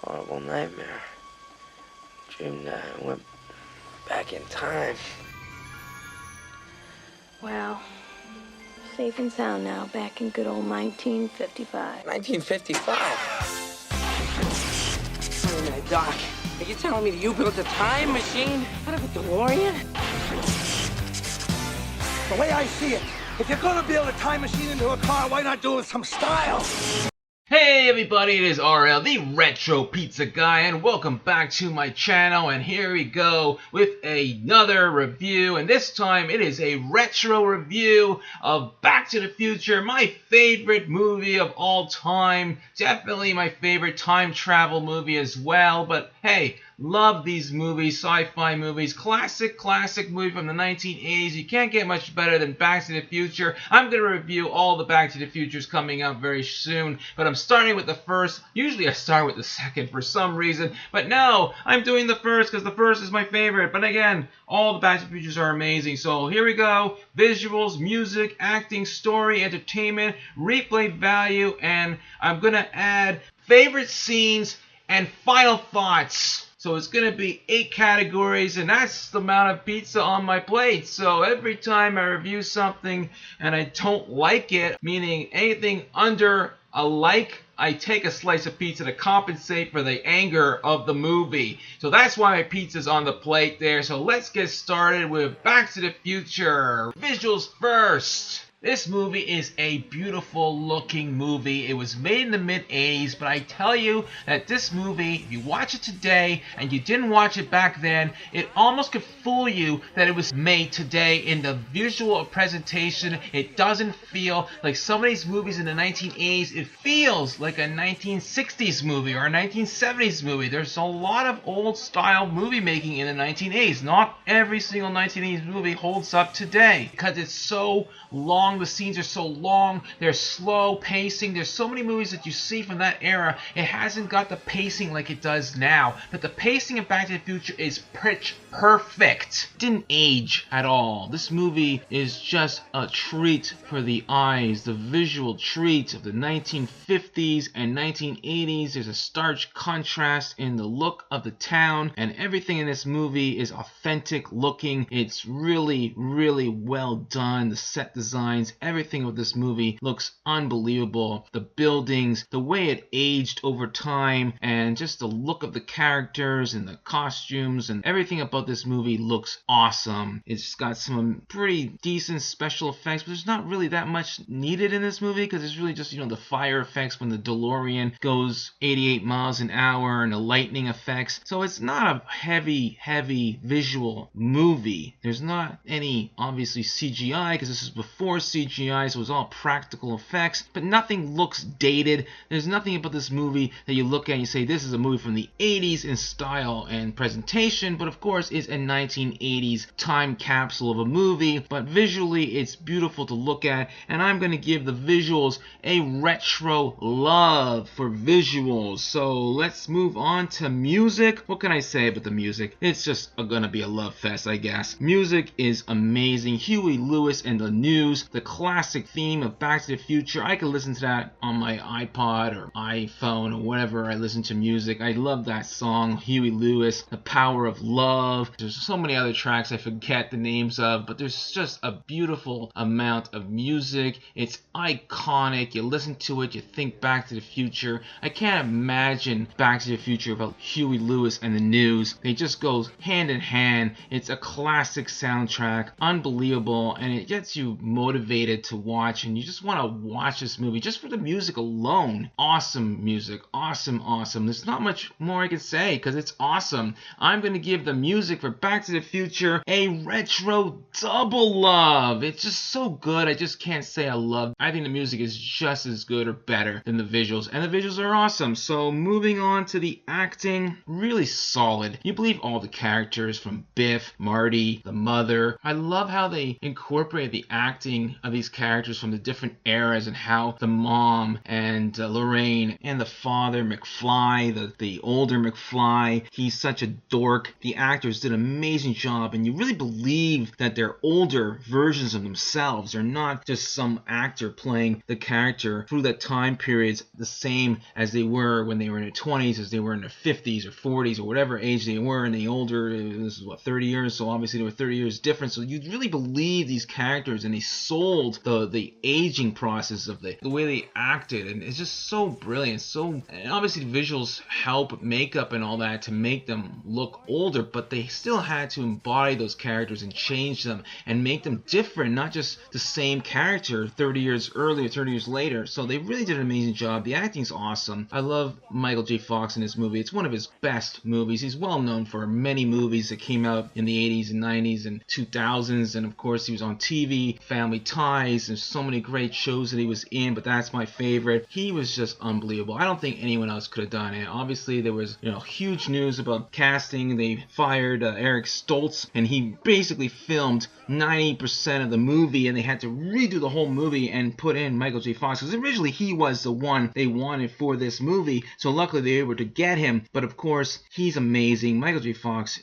horrible nightmare. Dreamed that I went back in time. Well, safe and sound now, back in good old 1955. 1955? Wait a minute, Doc. Are you telling me that you built a time machine out of a DeLorean? The way I see it, if you're gonna build a time machine into a car, why not do it with some style? Hey everybody, it is RL, the Retro Pizza Guy, and welcome back to my channel. And here we go with another review, and this time it is a retro review of Back to the Future, my favorite movie of all time. Definitely my favorite time travel movie as well, but hey, love these movies, sci-fi movies, classic movie from the 1980s. You can't get much better than Back to the Future. I'm going to review all the Back to the Futures coming up very soon, but I'm starting with the first. Usually I start with the second for some reason, but no, I'm doing the first because the first is my favorite. But again, all the Back to the Futures are amazing. So here we go. Visuals, music, acting, story, entertainment, replay value, and I'm going to add favorite scenes and final thoughts. So it's going to be 8 categories, and that's the amount of pizza on my plate. So every time I review something and I don't like it, meaning anything under a like, I take a slice of pizza to compensate for the anger of the movie. So that's why my pizza's on the plate there. So let's get started with Back to the Future. Visuals first. This movie is a beautiful looking movie. It was made in the mid-80s, but I tell you that this movie, if you watch it today and you didn't watch it back then, it almost could fool you that it was made today. In the visual presentation, it doesn't feel like some of these movies in the 1980s. It feels like a 1960s movie or a 1970s movie. There's a lot of old style movie making in the 1980s. Not every single 1980s movie holds up today because it's so long. The scenes are so long, they're slow pacing. There's so many movies that you see from that era, it hasn't got the pacing like it does now. But the pacing of Back to the Future is pitch perfect. Didn't age at all. This movie is just a treat for the eyes, the visual treat of the 1950s and 1980s. There's a stark contrast in the look of the town, and everything in this movie is authentic looking. It's really well done. The set designs, everything with this movie looks unbelievable. The buildings, the way it aged over time, and just the look of the characters and the costumes and everything about this movie looks awesome. It's got some pretty decent special effects, but there's not really that much needed in this movie because it's really just, the fire effects when the DeLorean goes 88 miles an hour and the lightning effects. So it's not a heavy visual movie. There's not any, obviously, CGI because this is before CGI, so it was all practical effects, but nothing looks dated. There's nothing about this movie that you look at and you say this is a movie from the 80s in style and presentation, but of course it's a 1980s time capsule of a movie, but visually it's beautiful to look at, and I'm going to give the visuals a retro love for visuals. So let's move on to music. What can I say about the music? It's just going to be a love fest, I guess. Music is amazing. Huey Lewis and the News, the classic theme of Back to the Future. I could listen to that on my iPod or iPhone or whatever I listen to music. I love that song, Huey Lewis, The Power of Love. There's so many other tracks I forget the names of, but there's just a beautiful amount of music. It's iconic. You listen to it, you think Back to the Future. I can't imagine Back to the Future without Huey Lewis and the News. They just go hand in hand. It's a classic soundtrack, unbelievable, and it gets you motivated to watch, and you just want to watch this movie just for the music alone. Awesome music, awesome. There's not much more I can say because it's awesome. I'm going to give the music for Back to the Future a retro double love. It's just so good. I just can't say I love. I think the music is just as good or better than the visuals, and the visuals are awesome. So moving on to the acting, really solid. You believe all the characters from Biff, Marty, the mother. I love how they incorporate the acting many of these characters from the different eras and how the mom and Lorraine and the father McFly, the older McFly, he's such a dork. The actors did an amazing job, and you really believe that they're older versions of themselves. They're not just some actor playing the character through that time periods the same as they were when they were in their 20s, as they were in their 50s or 40s or whatever age they were, and the older, this is what, 30 years, so obviously they were 30 years different. So you really believe these characters, and they sold the aging process of the way they acted, and it's just so brilliant. And obviously the visuals help, makeup and all that, to make them look older, but they still had to embody those characters and change them and make them different, not just the same character 30 years earlier, 30 years later. So they really did an amazing job. The acting's awesome. I love Michael J. Fox in this movie. It's one of his best movies. He's well known for many movies that came out in the 80s and 90s and 2000s, and of course he was on TV, Family Ties. There's so many great shows that he was in, but that's my favorite. He was just unbelievable. I don't think anyone else could have done it. Obviously there was, huge news about casting. They fired Eric Stoltz, and he basically filmed 90% of the movie, and they had to redo the whole movie and put in Michael J. Fox, because originally he was the one they wanted for this movie. So luckily they were able to get him, but of course he's amazing. Michael J. Fox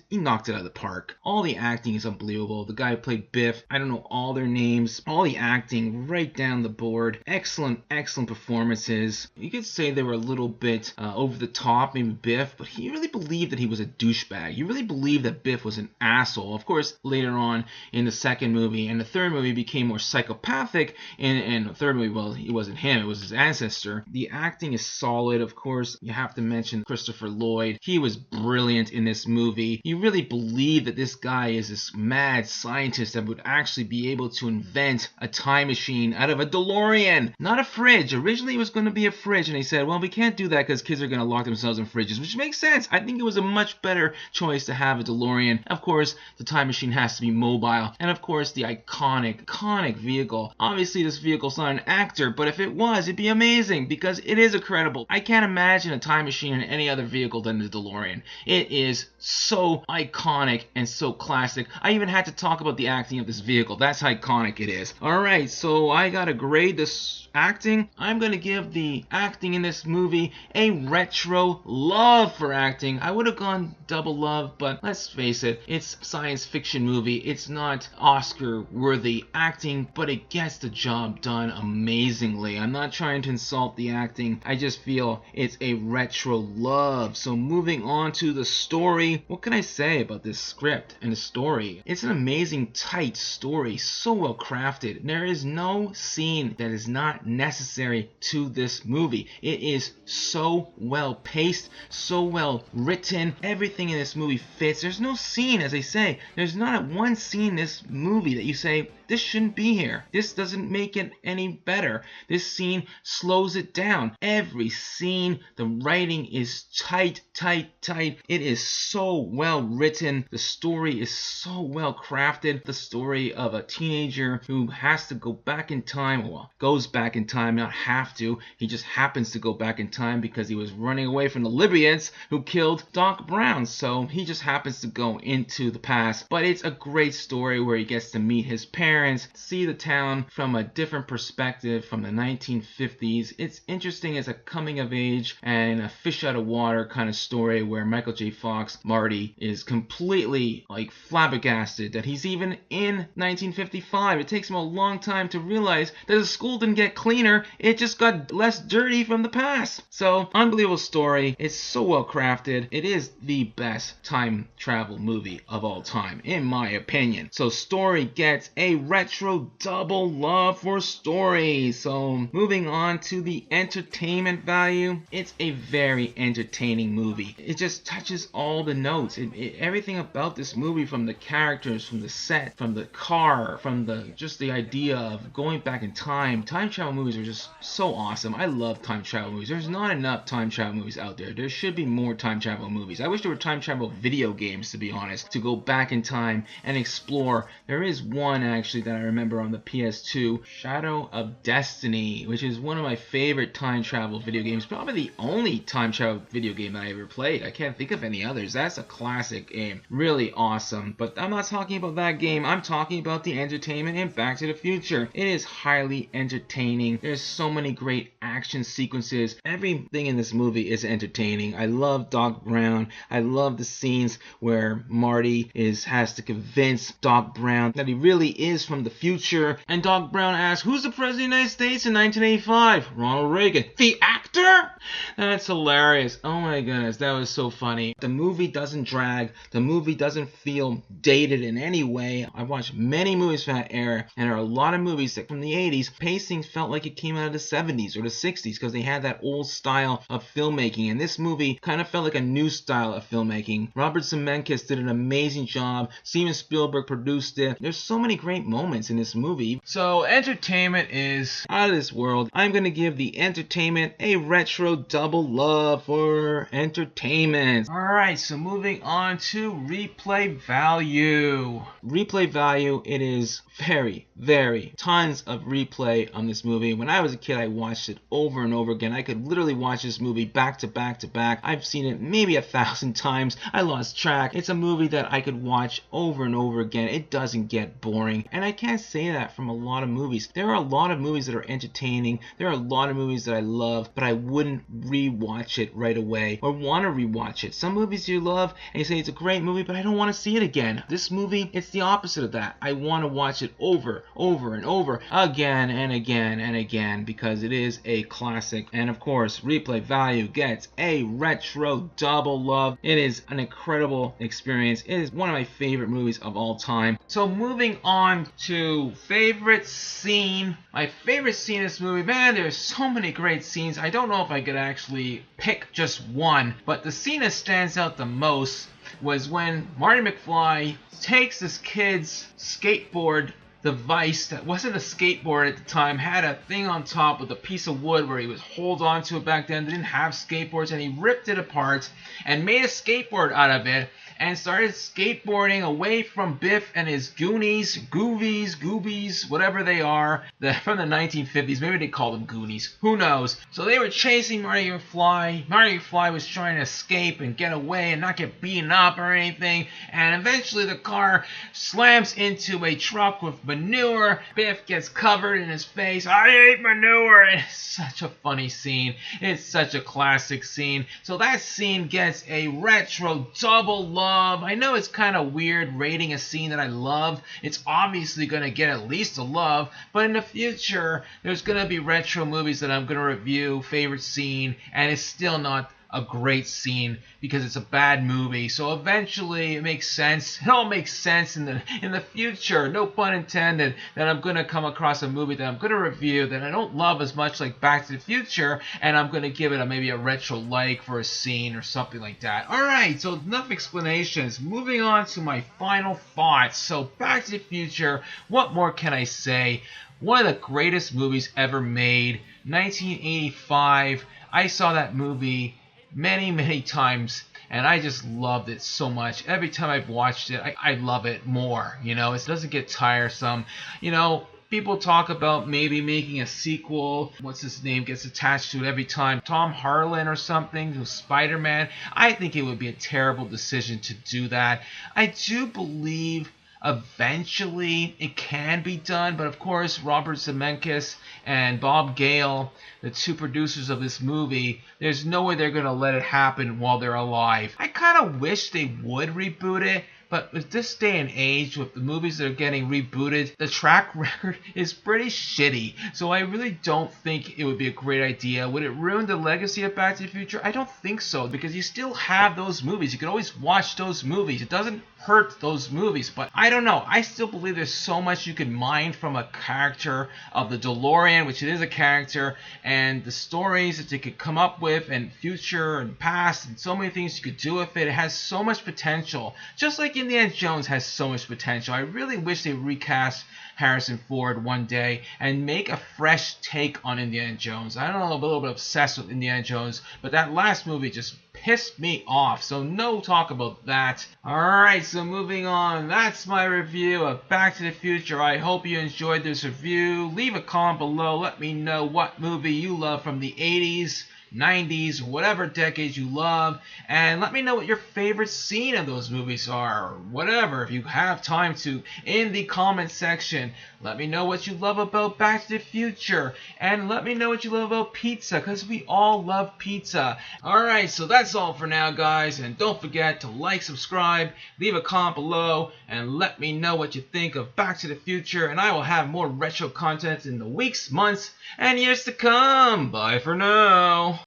he knocked it out of the park. All the acting is unbelievable. The guy who played Biff, I don't know all their names, all the acting right down the board. Excellent performances. You could say they were a little bit over the top, maybe Biff, but he really believed that he was a douchebag. You really believed that Biff was an asshole. Of course, later on in the second movie and the third movie became more psychopathic, and the third movie, well, it wasn't him, it was his ancestor. The acting is solid. Of course, you have to mention Christopher Lloyd. He was brilliant in this movie. You really believe that this guy is this mad scientist that would actually be able to invent a time machine out of a DeLorean, not a fridge. Originally it was going to be a fridge, and they said, well, we can't do that because kids are going to lock themselves in fridges, which makes sense. I think it was a much better choice to have a DeLorean. Of course, the time machine has to be mobile, and of course the iconic vehicle. Obviously this vehicle's not an actor, but if it was, it'd be amazing because it is incredible. I can't imagine a time machine in any other vehicle than the DeLorean. It is so iconic and so classic. I even had to talk about the acting of this vehicle. That's how iconic it is. Alright, so I gotta grade this acting. I'm gonna give the acting in this movie a retro love for acting. I would have gone double love, but let's face it, it's a science fiction movie. It's not Oscar worthy acting, but it gets the job done amazingly. I'm not trying to insult the acting. I just feel it's a retro love. So moving on to the story, what can I say about this script and the story? It's an amazing, tight story, so well crafted. There is no scene that is not necessary to this movie. It is so well paced, so well written. Everything in this movie fits. There's no scene, as I say, there's not one scene in this movie that you say, this shouldn't be here. This doesn't make it any better. This scene slows it down. Every scene, the writing is tight. It is so well written. The story is so well crafted. The story of a teenager who has to go back in time, well, goes back in time, not have to. He just happens to go back in time because he was running away from the Libyans who killed Doc Brown. So he just happens to go into the past. But it's a great story where he gets to meet his parents, see the town from a different perspective from the 1950s. It's interesting as a coming of age and a fish out of water kind of story where Michael J. Fox, Marty, is completely flabbergasted that he's even in 1955. It takes him a long time to realize that the school didn't get cleaner, it just got less dirty from the past. So, unbelievable story. It's so well crafted. It is the best time travel movie of all time, in my opinion. So, story gets a retro double love for story. So, moving on to the entertainment value, it's a very entertaining movie. It just touches all the notes. Everything about this movie, from the characters, from the set, from the car, from just the idea of going back in time. Time travel movies are just so awesome. I love time travel movies. There's not enough time travel movies out there. There should be more time travel movies. I wish there were time travel video games, to be honest, to go back in time and explore. There is one actually actually that I remember on the PS2, Shadow of Destiny, which is one of my favorite time travel video games, probably the only time travel video game that I ever played. I can't think of any others. That's a classic game. Really awesome. But I'm not talking about that game. I'm talking about the entertainment in Back to the Future. It is highly entertaining. There's so many great action sequences. Everything in this movie is entertaining. I love Doc Brown. I love the scenes where Marty has to convince Doc Brown that he really is from the future. And Doc Brown asks, who's the President of the United States in 1985? Ronald Reagan. The actor? That's hilarious. Oh my goodness, that was so funny. The movie doesn't drag. The movie doesn't feel dated in any way. I've watched many movies from that era, and there are a lot of movies that from the 80s, pacing felt like it came out of the 70s or the 60s because they had that old style of filmmaking, and this movie kind of felt like a new style of filmmaking. Robert Zemeckis did an amazing job. Steven Spielberg produced it. There's so many great moments in this movie. So entertainment is out of this world. I'm going to give the entertainment a retro double love for entertainment. Alright, so moving on to replay value. Replay value, it is very tons of replay on this movie. When I was a kid, I watched it over and over again. I could literally watch this movie back to back to back. I've seen it maybe 1,000 times. I lost track. It's a movie that I could watch over and over again. It doesn't get boring. And I can't say that from a lot of movies. There are a lot of movies that are entertaining. There are a lot of movies that I love, but I wouldn't rewatch it right away or want to rewatch it. Some movies you love and you say it's a great movie, but I don't want to see it again. This movie, it's the opposite of that. I want to watch it over and over again and again and again because it is a classic. And of course, replay value gets a retro double love. It is an incredible experience. It is one of my favorite movies of all time. So moving on to favorite scene. My favorite scene in this movie, man, there's so many great scenes. I don't know if I could actually pick just one, but the scene that stands out the most was when Marty McFly takes this kid's skateboard device that wasn't a skateboard at the time, had a thing on top with a piece of wood where he would hold on to it back then. They didn't have skateboards, and he ripped it apart and made a skateboard out of it and started skateboarding away from Biff and his Goonies, Goobies, whatever they are, from the 1950s. Maybe they called them Goonies. Who knows? So they were chasing Marty McFly. Marty McFly was trying to escape and get away and not get beaten up or anything. And eventually the car slams into a truck with manure. Biff gets covered in his face. I hate manure. And it's such a funny scene. It's such a classic scene. So that scene gets a retro double love. I know it's kind of weird rating a scene that I love. It's obviously going to get at least a love, but in the future, there's going to be retro movies that I'm going to review, favorite scene, and it's still not a great scene because it's a bad movie. So eventually it makes sense. It all makes sense in the future, no pun intended, that I'm going to come across a movie that I'm going to review that I don't love as much like Back to the Future, and I'm going to give it maybe a retro like for a scene or something like that. Alright, so enough explanations. Moving on to my final thoughts. So Back to the Future, what more can I say? One of the greatest movies ever made. 1985. I saw that movie many times, and I just loved it so much. Every time I've watched it, I love it more. You know, it doesn't get tiresome. You know, people talk about maybe making a sequel. What's his name gets attached to it every time. Tom Harlan or something, who's Spider-Man. I think it would be a terrible decision to do that. I do believe eventually it can be done, but of course Robert Zemeckis and Bob Gale, the two producers of this movie, there's no way they're going to let it happen while they're alive. I kind of wish they would reboot it, but with this day and age, with the movies that are getting rebooted, the track record is pretty shitty. So I really don't think it would be a great idea. Would it ruin the legacy of Back to the Future? I don't think so, because you still have those movies. You can always watch those movies. It doesn't hurt those movies, but I don't know. I still believe there's so much you can mine from a character of the DeLorean, which it is a character, and the stories that you could come up with, and future and past, and so many things you could do with it. It has so much potential. Just like, Indiana Jones has so much potential. I really wish they recast Harrison Ford one day and make a fresh take on Indiana Jones. I don't know, I'm a little bit obsessed with Indiana Jones, but that last movie just pissed me off, so no talk about that. Alright, so moving on, that's my review of Back to the Future. I hope you enjoyed this review. Leave a comment below, let me know what movie you love from the 80s, 90s, whatever decades you love, and let me know what your favorite scene of those movies are, or whatever, if you have time to, in the comment section. Let me know what you love about Back to the Future, and let me know what you love about pizza, because we all love pizza. Alright, so that's all for now, guys, and don't forget to like, subscribe, leave a comment below, and let me know what you think of Back to the Future, and I will have more retro content in the weeks, months, and years to come. Bye for now.